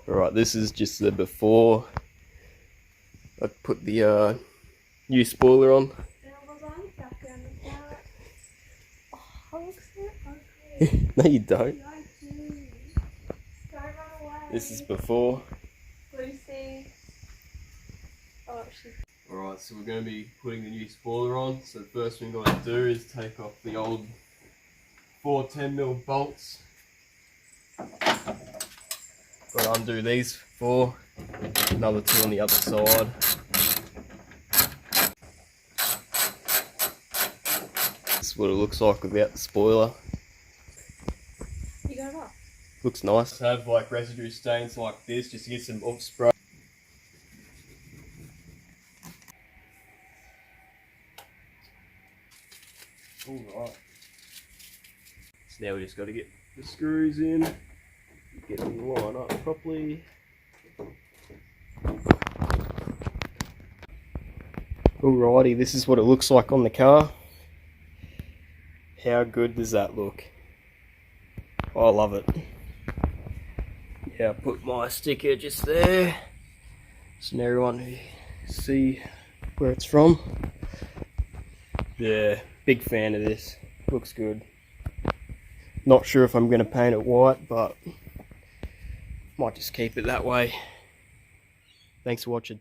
Alright, this is just the before. I put the new spoiler on. No, you don't. This is before. Alright, so we're going to be putting the new spoiler on. So the first thing we've got to do is take off the old 4 10mm bolts. Got to undo these 4, another 2 on the other side. This is what it looks like without the spoiler. You got it off. Looks nice. Have like residue stains like this just to get some off spray. Alright. So now we just got to get the screws in, get them lined up properly. Alrighty, this is what it looks like on the car. How good does that look? I love it. Yeah, I put my sticker just there so now everyone can see where it's from. Yeah, big fan of this. Looks good. Not sure if I'm going to paint it white, but might just keep it that way. Thanks for watching.